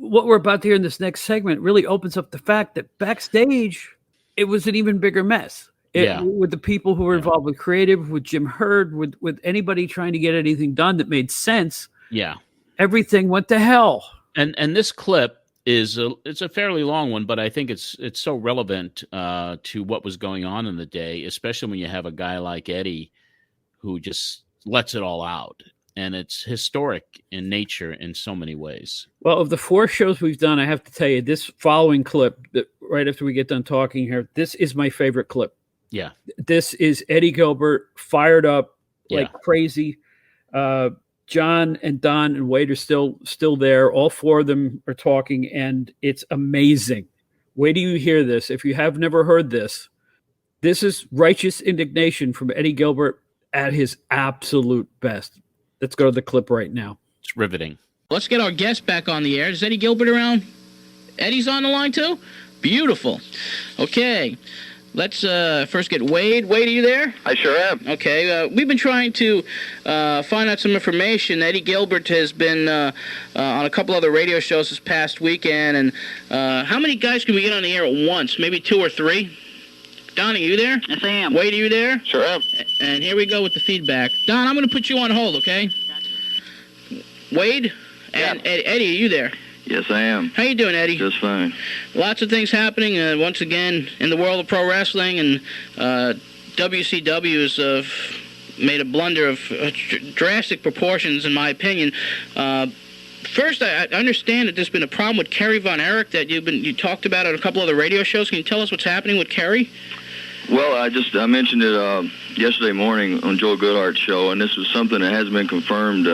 what we're about to hear in this next segment really opens up the fact that backstage, it was an even bigger mess. With the people who were involved with creative, with Jim Hurd, with anybody trying to get anything done that made sense. Yeah. Everything went to hell. And this clip it's a fairly long one, but I think it's so relevant to what was going on in the day, especially when you have a guy like Eddie who just lets it all out. And it's historic in nature in so many ways. Well, of the 4 shows we've done, I have to tell you, this following clip, that right after we get done talking here, this is my favorite clip. Yeah. This is Eddie Gilbert fired up like crazy. John and Don and Wade are still there. All 4 of them are talking, and it's amazing. Wait till you hear this. If you have never heard this, this is righteous indignation from Eddie Gilbert at his absolute best. Let's go to the clip right now. It's riveting. Let's get our guest back on the air. Is Eddie Gilbert around? Eddie's on the line too? Beautiful. Okay. Let's first get Wade. Wade, are you there? I sure am. Okay. We've been trying to find out some information. Eddie Gilbert has been on a couple other radio shows this past weekend. And how many guys can we get on the air at once? Maybe 2 or 3? Don, are you there? Yes, I am. Wade, are you there? Sure am. And here we go with the feedback. Don, I'm going to put you on hold, okay? Gotcha. Wade? And Eddie, are you there? Yes, I am. How you doing, Eddie? Just fine. Lots of things happening once again in the world of pro wrestling, and WCW has made a blunder of drastic proportions, in my opinion. First, I understand that there's been a problem with Kerry Von Erich that you talked about on a couple other radio shows. Can you tell us what's happening with Kerry? Well, I mentioned it yesterday morning on Joel Goodhart's show, and this was something that hasn't been confirmed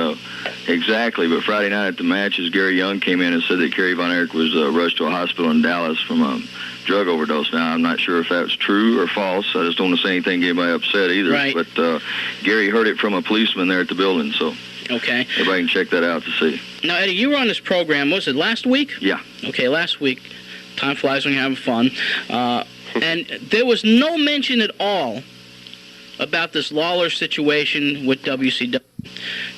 exactly, but Friday night at the matches, Gary Young came in and said that Kerry Von Erich was rushed to a hospital in Dallas from a drug overdose. Now, I'm not sure if that's true or false. I just don't want to say anything to get anybody upset either. Right. But Gary heard it from a policeman there at the building, so okay, everybody can check that out to see. Now, Eddie, you were on this program, was it last week? Yeah. Okay, last week. Time flies when you're having fun. And there was no mention at all about this Lawler situation with WCW.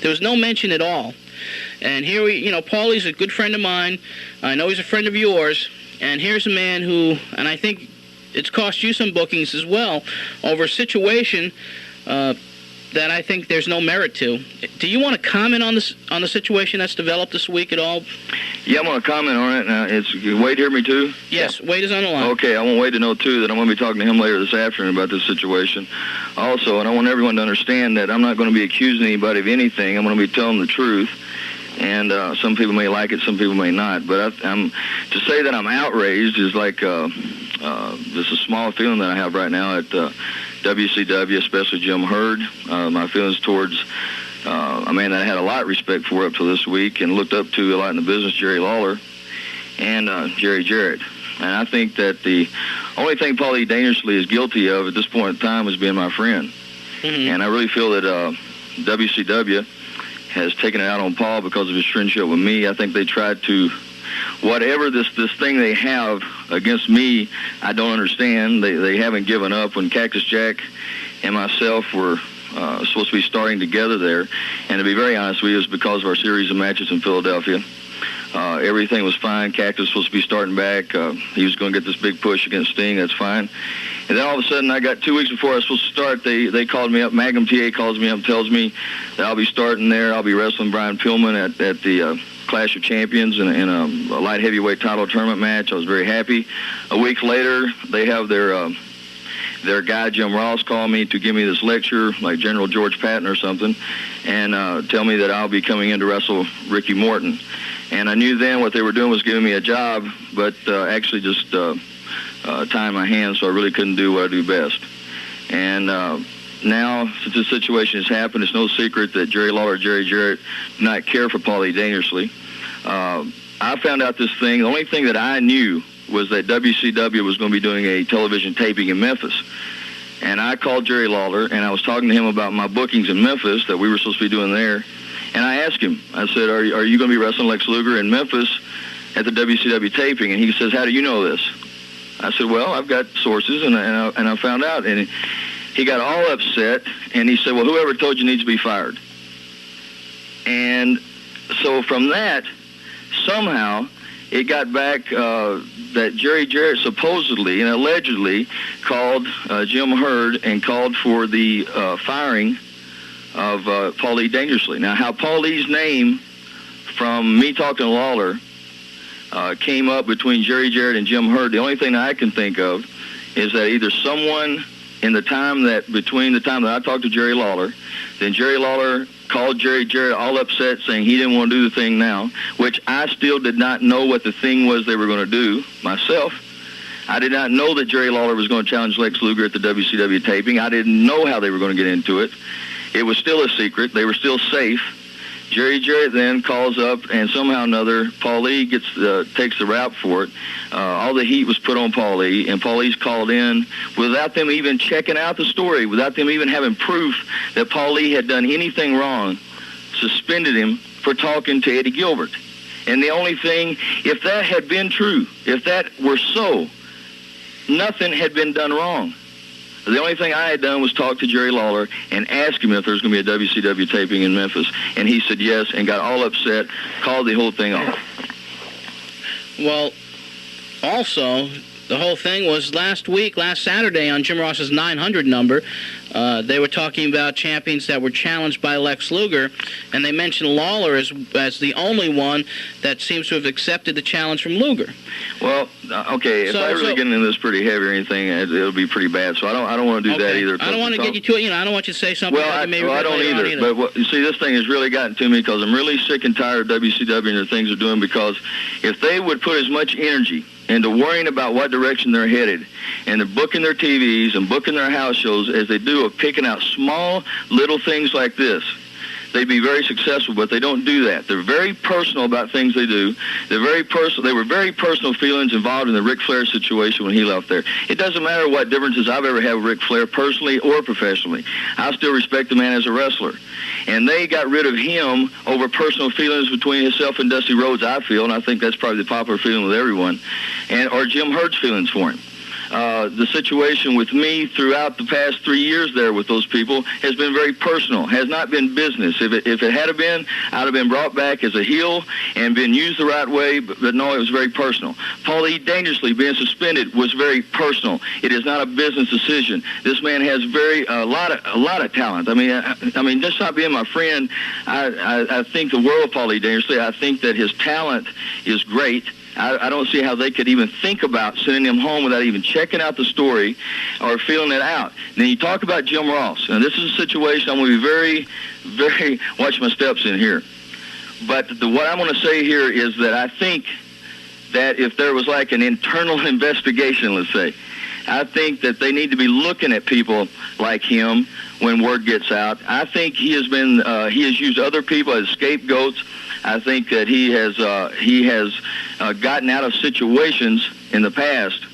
There was no mention at all. And here Paulie's a good friend of mine. I know he's a friend of yours. And here's a man who, and I think it's cost you some bookings as well, over a situation that I think there's no merit to. Do you want to comment on the situation that's developed this week at all? Yeah, I'm going to comment on it. Now, Wade hear me too? Yes, Wade is on the line. Okay, I want Wade to know too that I'm going to be talking to him later this afternoon about this situation. Also, and I want everyone to understand that I'm not going to be accusing anybody of anything. I'm going to be telling the truth. And some people may like it, some people may not. But to say that I'm outraged is like just a small feeling that I have right now at WCW, especially Jim Hurd. My feelings towards a man that I had a lot of respect for up till this week and looked up to a lot in the business, Jerry Lawler, and Jerry Jarrett. And I think that the only thing Paulie Dangerously is guilty of at this point in time is being my friend. Mm-hmm. And I really feel that WCW has taken it out on Paul because of his friendship with me. I think they tried to, whatever this thing they have against me, I don't understand. They haven't given up. When Cactus Jack and myself were supposed to be starting together there, and to be very honest with you, it was because of our series of matches in Philadelphia. Everything was fine. Cactus was supposed to be starting back. He was going to get this big push against Sting. That's fine. And then all of a sudden, I got 2 weeks before I was supposed to start, they called me up. Magnum TA calls me up, tells me that I'll be starting there. I'll be wrestling Brian Pillman at the Clash of Champions in a light heavyweight title tournament match. I was very happy. A week later, they have their guy, Jim Ross, call me to give me this lecture, like General George Patton or something, and tell me that I'll be coming in to wrestle Ricky Morton. And I knew then what they were doing was giving me a job, but actually just tying my hands, so I really couldn't do what I do best. And now, since this situation has happened, it's no secret that Jerry Lawler and Jerry Jarrett do not care for Paulie Dangerously. I found out this thing. The only thing that I knew was that WCW was going to be doing a television taping in Memphis. And I called Jerry Lawler, and I was talking to him about my bookings in Memphis that we were supposed to be doing there. And I asked him, I said, are you going to be wrestling Lex Luger in Memphis at the WCW taping? And he says, how do you know this? I said, well, I've got sources, and I found out. And he got all upset, and he said, well, whoever told you needs to be fired. And so from that, somehow, it got back that Jerry Jarrett supposedly and allegedly called Jim Herd and called for the firing of Paulie Dangerously. Now, how Paulie's name from me talking to Lawler came up between Jerry Jarrett and Jim Herd, the only thing I can think of is that either someone in the time that, between the time that I talked to Jerry Lawler, then Jerry Lawler called Jerry Jarrett all upset saying he didn't want to do the thing now, which I still did not know what the thing was they were going to do myself. I did not know that Jerry Lawler was going to challenge Lex Luger at the WCW taping. I didn't know how they were going to get into it. It was still a secret. They were still safe. Jerry Jarrett then calls up, and somehow or another, Paulie takes the rap for it. All the heat was put on Paulie, and Paulie's called in without them even checking out the story, without them even having proof that Paulie had done anything wrong, suspended him for talking to Eddie Gilbert. And the only thing, if that had been true, if that were so, nothing had been done wrong. The only thing I had done was talk to Jerry Lawler and ask him if there was going to be a WCW taping in Memphis. And he said yes and got all upset, called the whole thing off. Well, also, the whole thing was last Saturday on Jim Ross's 900 number, they were talking about champions that were challenged by Lex Luger, and they mentioned Lawler as the only one that seems to have accepted the challenge from Luger. Well, okay, if I really get into this pretty heavy or anything, it'll be pretty bad. So I don't want to do that either. I don't want to get you to it. I don't want you to say something. Well, I don't either. But you see, this thing has really gotten to me because I'm really sick and tired of WCW and the things they're doing. Because if they would put as much energy into worrying about what direction they're headed, and they're booking their TVs and booking their house shows as they do of picking out small little things like this, they'd be very successful, but they don't do that. They're very personal about things they do. They're very personal. They were very personal feelings involved in the Ric Flair situation when he left there. It doesn't matter what differences I've ever had with Ric Flair personally or professionally. I still respect the man as a wrestler. And they got rid of him over personal feelings between himself and Dusty Rhodes, I feel, and I think that's probably the popular feeling with everyone, or Jim Herd's feelings for him. The situation with me throughout the past 3 years there with those people has been very personal, has not been business. If it had been, I'd have been brought back as a heel and been used the right way, but no, it was very personal. Paulie Dangerously being suspended was very personal. It is not a business decision. This man has a lot of talent. I mean, just not being my friend, I think the world of Paulie Dangerously. I think that his talent is great. I don't see how they could even think about sending him home without even checking out the story or feeling it out. Then you talk about Jim Ross. And this is a situation I'm going to be very, very, watch my steps in here. But what I'm going to say here is that I think that if there was like an internal investigation, let's say, I think that they need to be looking at people like him when word gets out. I think he has used other people as scapegoats. I think that he has gotten out of situations in the past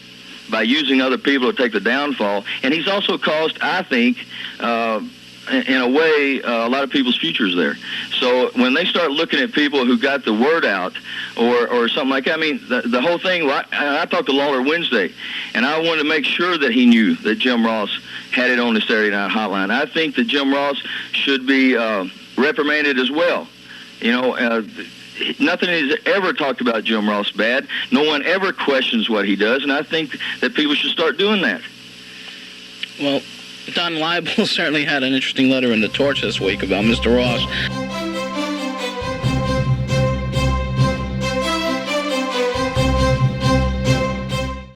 by using other people to take the downfall, and he's also caused, I think, in a way, a lot of people's futures there. So when they start looking at people who got the word out or something like that, I mean, the whole thing, I talked to Lawler Wednesday, and I wanted to make sure that he knew that Jim Ross had it on the Saturday Night Hotline. I think that Jim Ross should be reprimanded as well. You know, nothing is ever talked about Jim Ross bad. No one ever questions what he does, and I think that people should start doing that. Well, Don Laible certainly had an interesting letter in the Torch this week about Mr. Ross.